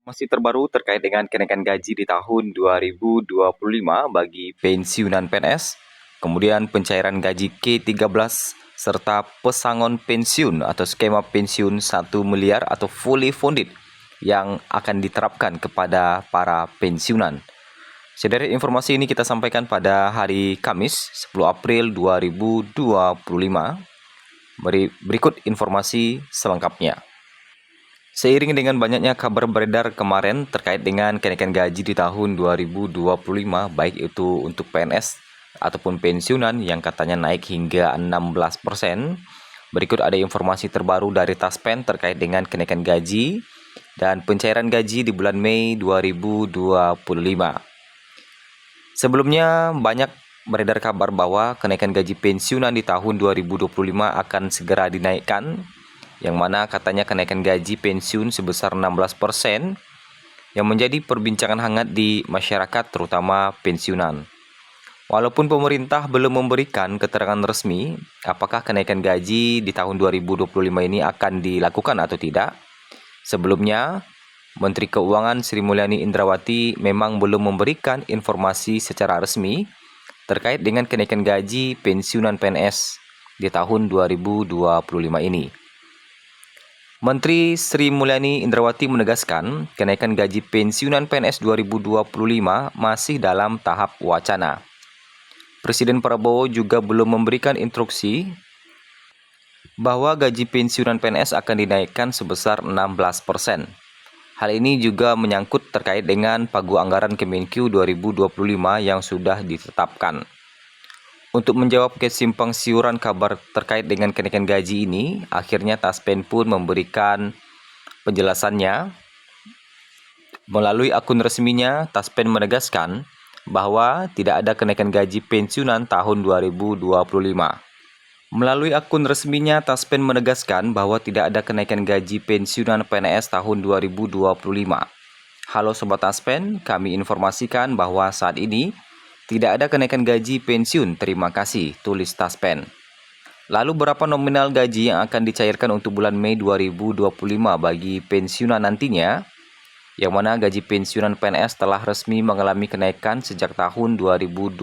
Masih terbaru terkait dengan kenaikan gaji di tahun 2025 bagi pensiunan PNS, kemudian pencairan gaji K13 serta pesangon pensiun atau skema pensiun 1 miliar atau fully funded yang akan diterapkan kepada para pensiunan. Sederet informasi ini kita sampaikan pada hari Kamis 10 April 2025. Berikut informasi selengkapnya. Seiring dengan banyaknya kabar beredar kemarin terkait dengan kenaikan gaji di tahun 2025, baik itu untuk PNS ataupun pensiunan yang katanya naik hingga 16%. Berikut ada informasi terbaru dari Taspen terkait dengan kenaikan gaji dan pencairan gaji di bulan Mei 2025. Sebelumnya banyak beredar kabar bahwa kenaikan gaji pensiunan di tahun 2025 akan segera dinaikkan, yang mana katanya kenaikan gaji pensiun sebesar 16% yang menjadi perbincangan hangat di masyarakat terutama pensiunan. Walaupun pemerintah belum memberikan keterangan resmi apakah kenaikan gaji di tahun 2025 ini akan dilakukan atau tidak, sebelumnya Menteri Keuangan Sri Mulyani Indrawati memang belum memberikan informasi secara resmi terkait dengan kenaikan gaji pensiunan PNS di tahun 2025 ini. Menteri Sri Mulyani Indrawati menegaskan kenaikan gaji pensiunan PNS 2025 masih dalam tahap wacana. Presiden Prabowo juga belum memberikan instruksi bahwa gaji pensiunan PNS akan dinaikkan sebesar 16%. Hal ini juga menyangkut terkait dengan pagu anggaran Kemenkyu 2025 yang sudah ditetapkan. Untuk menjawab kesimpang siuran kabar terkait dengan kenaikan gaji ini, akhirnya Taspen pun memberikan penjelasannya. Melalui akun resminya, Taspen menegaskan bahwa tidak ada kenaikan gaji pensiunan tahun 2025. Melalui akun resminya, Taspen menegaskan bahwa tidak ada kenaikan gaji pensiunan PNS tahun 2025. Halo Sobat Taspen, kami informasikan bahwa saat ini tidak ada kenaikan gaji pensiun, terima kasih, tulis Taspen. Lalu berapa nominal gaji yang akan dicairkan untuk bulan Mei 2025 bagi pensiunan nantinya? Yang mana gaji pensiunan PNS telah resmi mengalami kenaikan sejak tahun 2024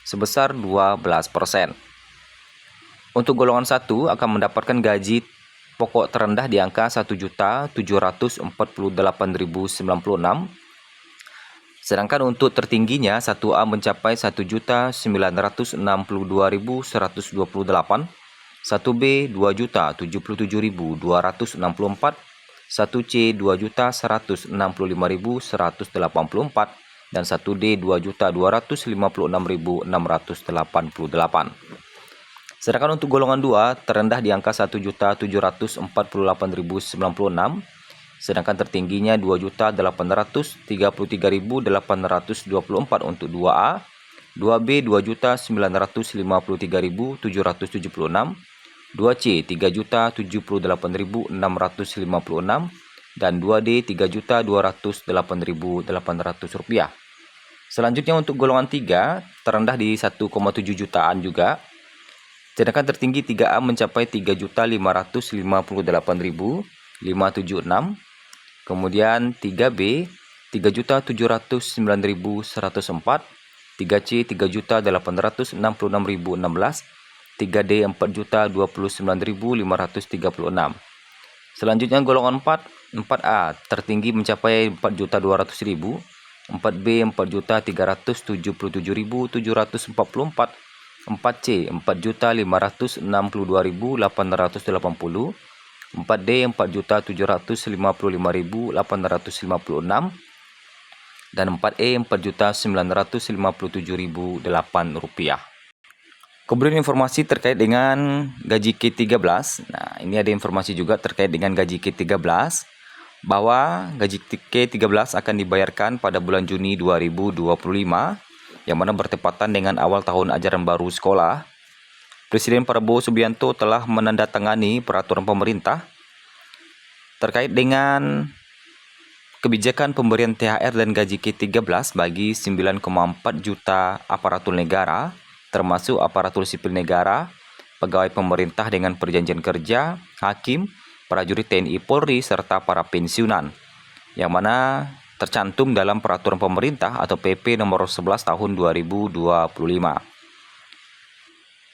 sebesar 12%. Untuk golongan 1 akan mendapatkan gaji pokok terendah di angka Rp1.748.096. Sedangkan untuk tertingginya 1A mencapai Rp1.962.128, 1B Rp2.077.264, 1C Rp2.165.184, dan 1D Rp2.256.688. Sedangkan untuk golongan 2 terendah di angka Rp1.748.096, sedangkan tertingginya Rp2.833.824 untuk 2A, 2B Rp2.953.776, 2C Rp3.078.656, dan 2D Rp3.208.800. Selanjutnya untuk golongan 3 terendah di 1,7 jutaan juga. Sedangkan tertinggi 3A mencapai Rp3.558.576, kemudian 3B Rp3.709.104, 3C Rp3.866.016, 3D Rp4.029.536. Selanjutnya golongan 4, 4A tertinggi mencapai Rp4.200.000, 4B Rp4.377.744, 4C Rp4.562.880, 4D Rp4.755.856, dan 4E Rp4.957.008. Kemudian informasi terkait dengan gaji K13. Nah, ini ada informasi juga terkait dengan gaji K13 bahwa gaji K13 akan dibayarkan pada bulan Juni 2025 yang mana bertepatan dengan awal tahun ajaran baru sekolah. Presiden Prabowo Subianto telah menandatangani peraturan pemerintah terkait dengan kebijakan pemberian THR dan gaji K13 bagi 9,4 juta aparatur negara, termasuk aparatur sipil negara, pegawai pemerintah dengan perjanjian kerja, hakim, prajurit TNI Polri, serta para pensiunan. yang mana tercantum dalam peraturan pemerintah atau PP nomor 11 tahun 2025.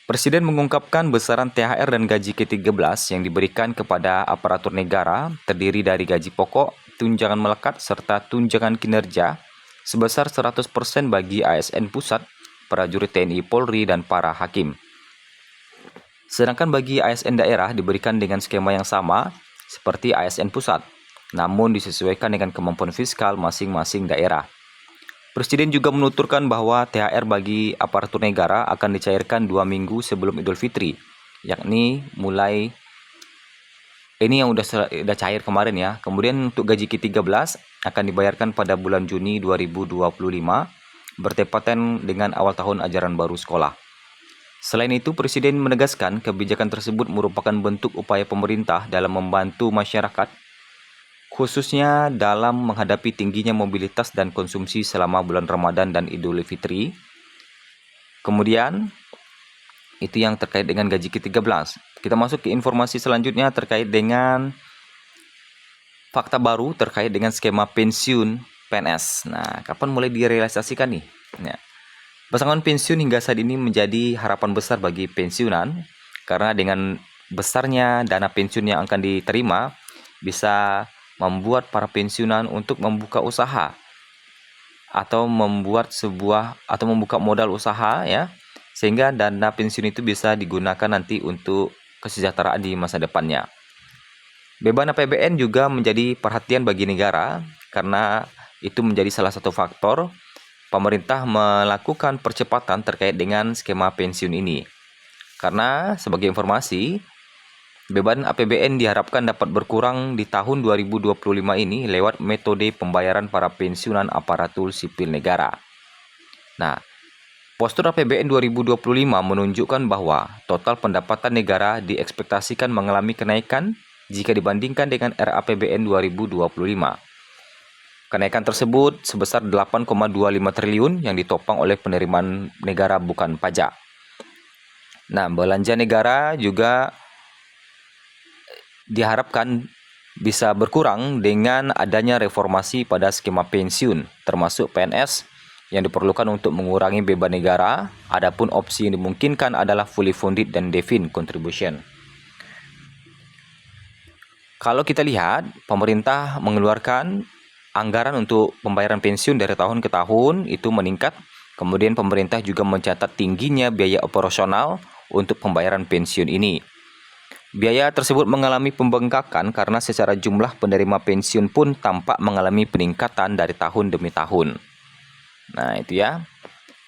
Presiden mengungkapkan besaran THR dan gaji ke-13 yang diberikan kepada aparatur negara terdiri dari gaji pokok, tunjangan melekat, serta tunjangan kinerja sebesar 100% bagi ASN pusat, prajurit TNI Polri, dan para hakim. Sedangkan bagi ASN daerah diberikan dengan skema yang sama seperti ASN pusat, namun disesuaikan dengan kemampuan fiskal masing-masing daerah. Presiden juga menuturkan bahwa THR bagi aparatur negara akan dicairkan 2 minggu sebelum Idul Fitri, yakni mulai ini yang udah cair kemarin ya. Kemudian untuk gaji ke-13 akan dibayarkan pada bulan Juni 2025, bertepatan dengan awal tahun ajaran baru sekolah. Selain itu, Presiden menegaskan kebijakan tersebut merupakan bentuk upaya pemerintah dalam membantu masyarakat, khususnya dalam menghadapi tingginya mobilitas dan konsumsi selama bulan Ramadan dan Idul Fitri. Kemudian, itu yang terkait dengan gaji ke-13. Kita masuk ke informasi selanjutnya terkait dengan fakta baru terkait dengan skema pensiun PNS. Nah, kapan mulai direalisasikan nih? Nah, pesangon pensiun hingga saat ini menjadi harapan besar bagi pensiunan, karena dengan besarnya dana pensiun yang akan diterima, bisa membuat para pensiunan untuk membuka usaha atau membuka modal usaha ya, sehingga dana pensiun itu bisa digunakan nanti untuk kesejahteraan di masa depannya. Beban APBN juga menjadi perhatian bagi negara karena itu menjadi salah satu faktor pemerintah melakukan percepatan terkait dengan skema pensiun ini. Karena sebagai informasi, beban APBN diharapkan dapat berkurang di tahun 2025 ini lewat metode pembayaran para pensiunan aparatur sipil negara. Nah, postur APBN 2025 menunjukkan bahwa total pendapatan negara diekspektasikan mengalami kenaikan jika dibandingkan dengan RAPBN 2025. Kenaikan tersebut sebesar 8,25 triliun yang ditopang oleh penerimaan negara bukan pajak. Nah, belanja negara juga diharapkan bisa berkurang dengan adanya reformasi pada skema pensiun, termasuk PNS yang diperlukan untuk mengurangi beban negara. Adapun opsi yang dimungkinkan adalah fully funded dan defined contribution. Kalau kita lihat, pemerintah mengeluarkan anggaran untuk pembayaran pensiun dari tahun ke tahun itu meningkat. Kemudian pemerintah juga mencatat tingginya biaya operasional untuk pembayaran pensiun ini. Biaya tersebut mengalami pembengkakan karena secara jumlah penerima pensiun pun tampak mengalami peningkatan dari tahun demi tahun. Nah, itu ya.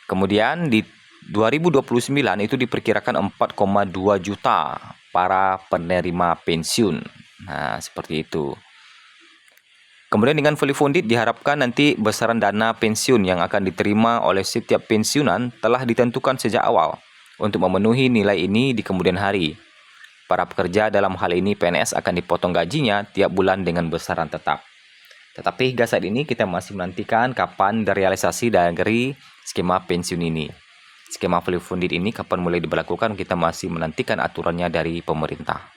Kemudian di 2029 itu diperkirakan 4,2 juta para penerima pensiun. Nah, seperti itu. Kemudian dengan fully funded diharapkan nanti besaran dana pensiun yang akan diterima oleh setiap pensiunan telah ditentukan sejak awal untuk memenuhi nilai ini di kemudian hari. Para pekerja dalam hal ini PNS akan dipotong gajinya tiap bulan dengan besaran tetap. Tetapi hingga saat ini kita masih menantikan kapan realisasi dari skema pensiun ini. Skema fully funded ini kapan mulai diberlakukan, kita masih menantikan aturannya dari pemerintah.